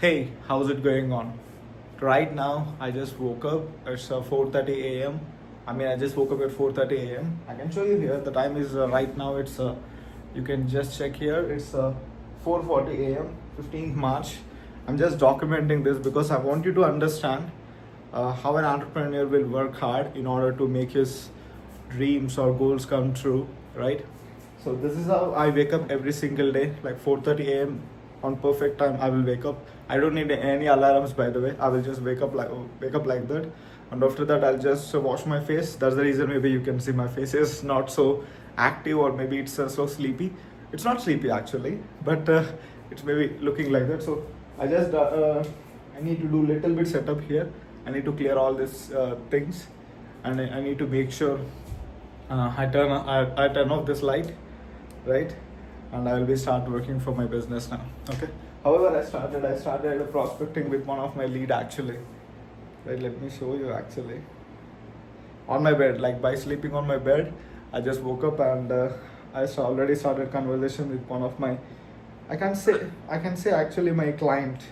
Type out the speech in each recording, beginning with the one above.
Hey, how's it going on? Right now, I just woke up. It's 4:30 a.m. I just woke up at 4:30 a.m. I can show you here. The time is right now. You can just check here. It's 4:40 a.m. 15th March. I'm just documenting this because I want you to understand how an entrepreneur will work hard in order to make his dreams or goals come true, right? So this is how I wake up every single day, like 4:30 a.m. on perfect time. I will wake up. I don't need any alarms, by the way. I will just wake up like that, and after that I'll just wash my face. That's the reason maybe you can see my face is not so active, or maybe it's so sleepy. It's not sleepy actually, but it's maybe looking like that. So I need to do little bit setup here. I need to clear all these things, and I need to make sure I turn off this light, right? And I will be start working for my business now. Okay. However, I started prospecting with one of my lead actually. Right. Let me show you actually. On my bed, like by sleeping on my bed, I just woke up and already started conversation with one of my. I can say actually my client.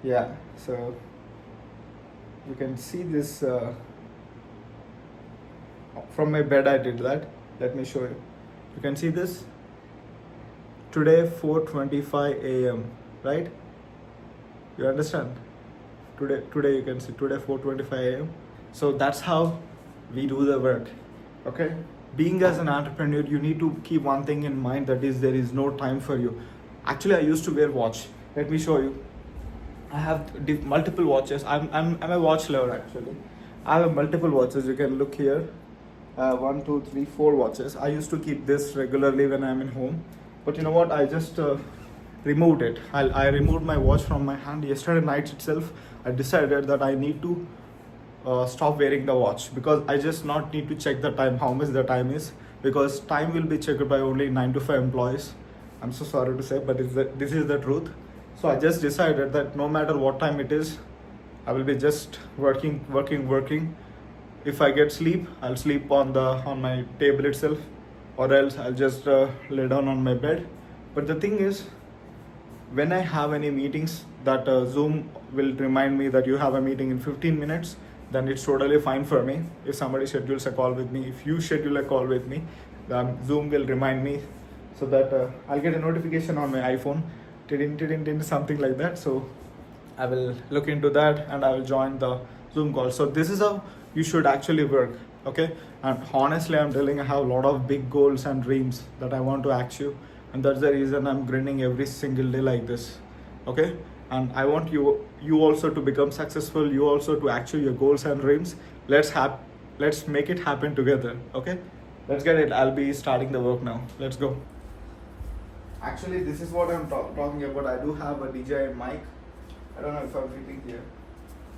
Yeah. So you can see this from my bed. I did that. Let me show you. You can see this today 4:25 a.m. right? You understand? Today you can see today 4:25 a.m. So that's how we do the work. Okay? Being as an entrepreneur, you need to keep one thing in mind, that is there is no time for you. Actually, I used to wear watch. Let me show you. I have multiple watches. I'm a watch lover actually. I have multiple watches. You can look here. One, two, three, four watches. I used to keep this regularly when I'm in home, but you know what? I just removed it. I removed my watch from my hand yesterday night itself. I decided that I need to stop wearing the watch, because I just not need to check the time, how much the time is, because time will be checked by only 9 to 5 employees. I'm so sorry to say, but this is the truth. So I just decided that no matter what time it is, I will be just working. If I get sleep, I'll sleep on my table itself, or else I'll just lay down on my bed. But the thing is, when I have any meetings that Zoom will remind me that you have a meeting in 15 minutes, then it's totally fine for me. If somebody schedules a call with me, if you schedule a call with me, then Zoom will remind me, so that I'll get a notification on my iPhone, something like that. So I will look into that and I will join the Zoom call. So this is how you should actually work. Okay. And honestly, I'm telling, I have a lot of big goals and dreams that I want to achieve. And that's the reason I'm grinning every single day like this. Okay. And I want you also to become successful, you also to achieve your goals and dreams. Let's make it happen together. Okay. Let's get it. I'll be starting the work now. Let's go. Actually, this is what I'm talking about. I do have a DJI mic. I don't know if I'm fitting here.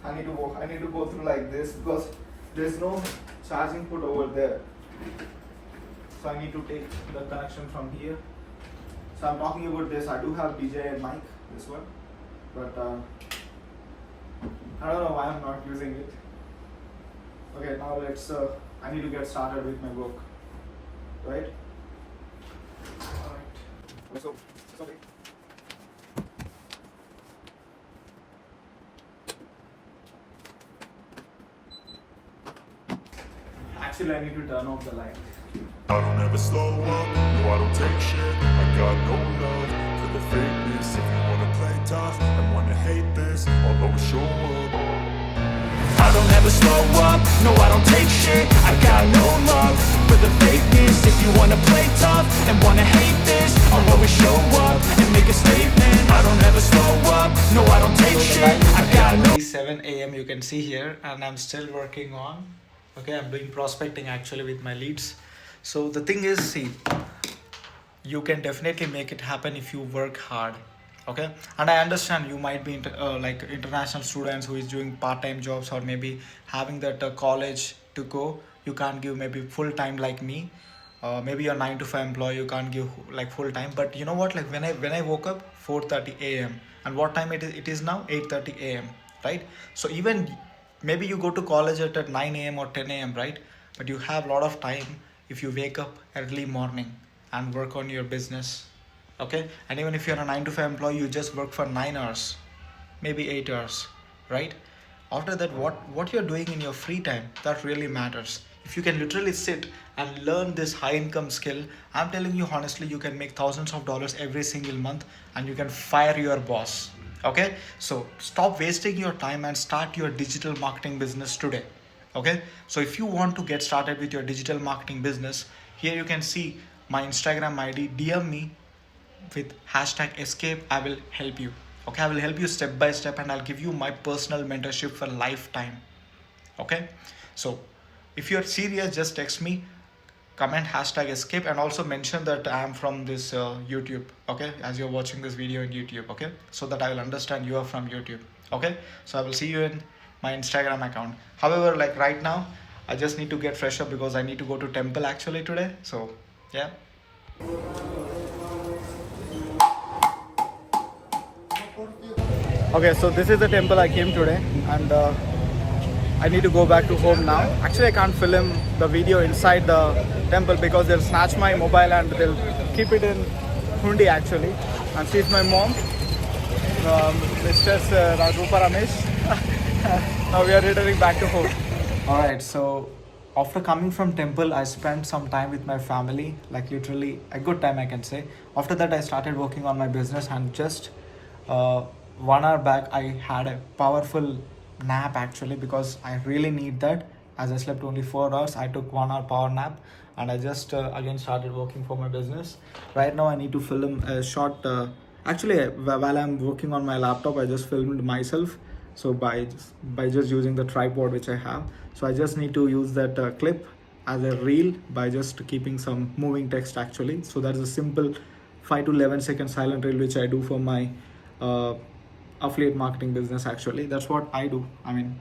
I need to go through like this, because there's no charging port over there. So I need to take the connection from here. So I'm talking about this. I do have DJI mic, this one, but I don't know why I'm not using it. Okay, now let's. I need to get started with my work, right? All right. Let's go. Sorry. Actually, I need to turn off the light. I don't ever slow up, no I don't take shit. I got no love for the fakeness. If you wanna play tough and wanna hate this, I'll always show up. I don't ever slow up, no I don't take shit. I got no love for the fakeness. If you wanna play tough and wanna hate this, I'll always show up and make a statement. I don't ever slow up, no I don't take shit. I got no 7 a.m. you can see here, and I'm still working on. Okay, I'm doing prospecting actually with my leads. So the thing is, see, you can definitely make it happen if you work hard. Okay, and I understand you might be like international students who is doing part-time jobs, or maybe having that college to go. You can't give maybe full time like me. Maybe you're 9 to 5 employee, you can't give like full time. But you know what? Like when I woke up 4:30 a.m. and what time it is now 8:30 a.m. Right? So even maybe you go to college at 9 a.m. or 10 a.m. right? But you have a lot of time if you wake up early morning and work on your business. Okay, and even if you're a 9 to 5 employee, you just work for 9 hours. maybe 8 hours, right? After that, what you're doing in your free time, that really matters. If you can literally sit and learn this high income skill, I'm telling you honestly, you can make thousands of dollars every single month, and you can fire your boss. Okay, so stop wasting your time and start your digital marketing business today. Okay, so if you want to get started with your digital marketing business, here you can see my Instagram ID. DM me with hashtag escape. I will help you. Okay, I will help you step by step, and I'll give you my personal mentorship for lifetime. Okay, so if you're serious, just text me, comment hashtag escape, and also mention that I am from this YouTube. Okay, as you're watching this video in YouTube. Okay, so that I will understand you are from YouTube. Okay, so I will see you in my Instagram account. However, like right now, I just need to get fresh up because I need to go to temple actually today. So yeah. Okay, so this is the temple I came today, and I need to go back to home now. Actually, I can't film the video inside the temple because they'll snatch my mobile and they'll keep it in Hundi actually. And she's my mom, Mr. Rupa Ramesh. Now we are returning back to home. Alright, so after coming from temple, I spent some time with my family, like literally a good time I can say. After that, I started working on my business, and just 1 hour back, I had a powerful nap actually because I really need that. As I slept only 4 hours, I took 1 hour power nap, and I just again started working for my business. Right now, I need to film a short. Actually, while I'm working on my laptop, I just filmed myself. So by just using the tripod which I have, so I just need to use that clip as a reel by just keeping some moving text actually. So that is a simple 5 to 11 second silent reel which I do for my uh, affiliate marketing business actually. That's what I do. I mean,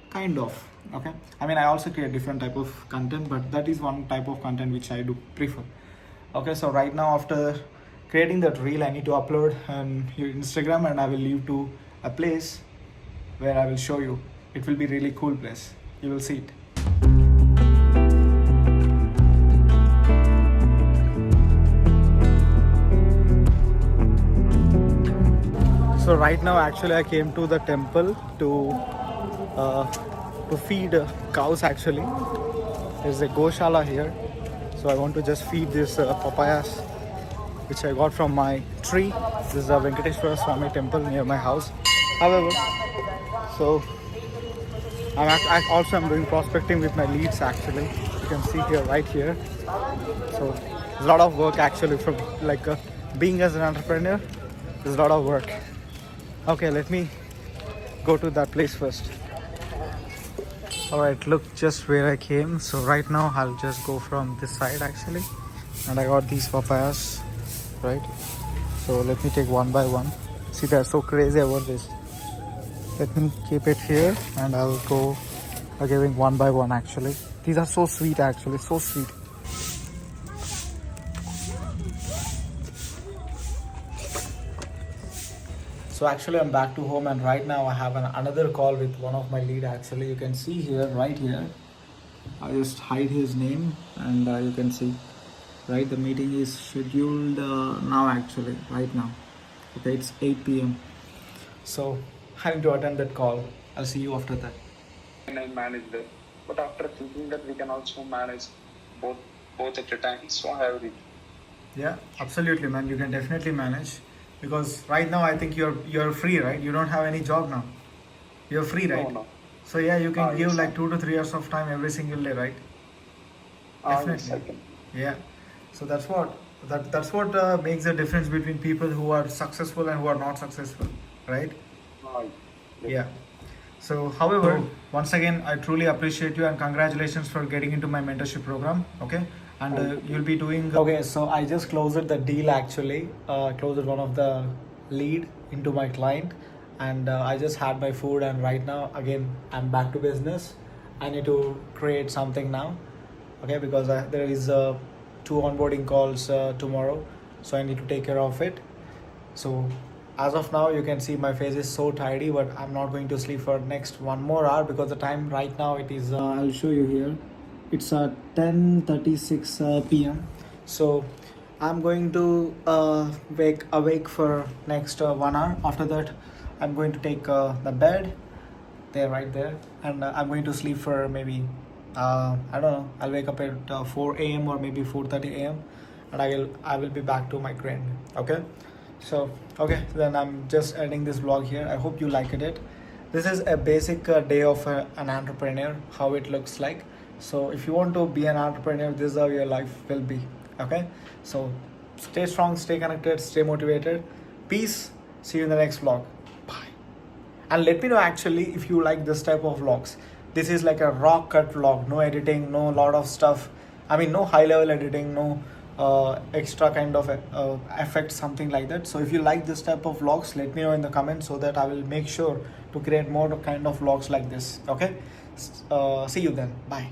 kind of. Okay, I mean, I also create different type of content, but that is one type of content which I do prefer. Okay, so right now after creating that reel, I need to upload on your Instagram, and I will leave to a place where I will show you. It will be really cool place. You will see it. So right now, actually, I came to the temple to feed cows. Actually, there's a goshala here, so I want to just feed this papayas, which I got from my tree. This is a Venkateshwara Swami temple near my house. However, so I'm doing prospecting with my leads actually. You can see here, right here. So there's a lot of work actually from like being as an entrepreneur. There's a lot of work. Okay, let me go to that place first. Alright, look just where I came. So right now I'll just go from this side actually. And I got these papayas, right? So let me take one by one. See, they're so crazy about this. Let me keep it here and I'll go giving one by one actually. These are so sweet actually, so sweet. So actually I'm back to home, and right now I have another call with one of my lead actually. You can see here, right here. I just hide his name, and you can see, right, the meeting is scheduled now actually, right now. Okay, it's 8 p.m. So I need to attend that call. I'll see you after that. And I manage that. But after thinking that we can also manage both at a time, so I have reached. Yeah, absolutely, man. You can definitely manage, because right now I think you're free, right? You don't have any job now. You're free, right? No. So yeah, you can give yes, like 2 to 3 hours of time every single day, right? Yes, Definitely. I can. Yeah. So that's what makes the difference between people who are successful and who are not successful, right? Yes. Yeah. So, however, once again, I truly appreciate you and congratulations for getting into my mentorship program. Okay, and you'll be doing. Okay, so I just closed the deal actually. Closed one of the lead into my client, and I just had my food. And right now, again, I'm back to business. I need to create something now. Okay, because there is 2 onboarding calls tomorrow, so I need to take care of it. So as of now, you can see my face is so tidy, but I'm not going to sleep for next 1 more hour because the time right now it is. I'll show you here. It's 10:36 p.m. So I'm going to awake for next 1 hour. After that, I'm going to take the bed there, right there, and I'm going to sleep for maybe I don't know. I'll wake up at 4 a.m. or maybe 4:30 a.m. and I will be back to my grind. Okay, so okay, then I'm just ending this vlog here. I hope you liked it. This is a basic day of an entrepreneur, how it looks like. So if you want to be an entrepreneur, this is how your life will be. Okay, so stay strong, stay connected, stay motivated. Peace. See you in the next vlog. Bye. And let me know actually if you like this type of vlogs. This is like a raw cut vlog, no editing, no lot of stuff. I mean, no high level editing, no extra kind of effects, something like that. So if you like this type of vlogs, let me know in the comments so that I will make sure to create more kind of vlogs like this. Okay, see you then. Bye.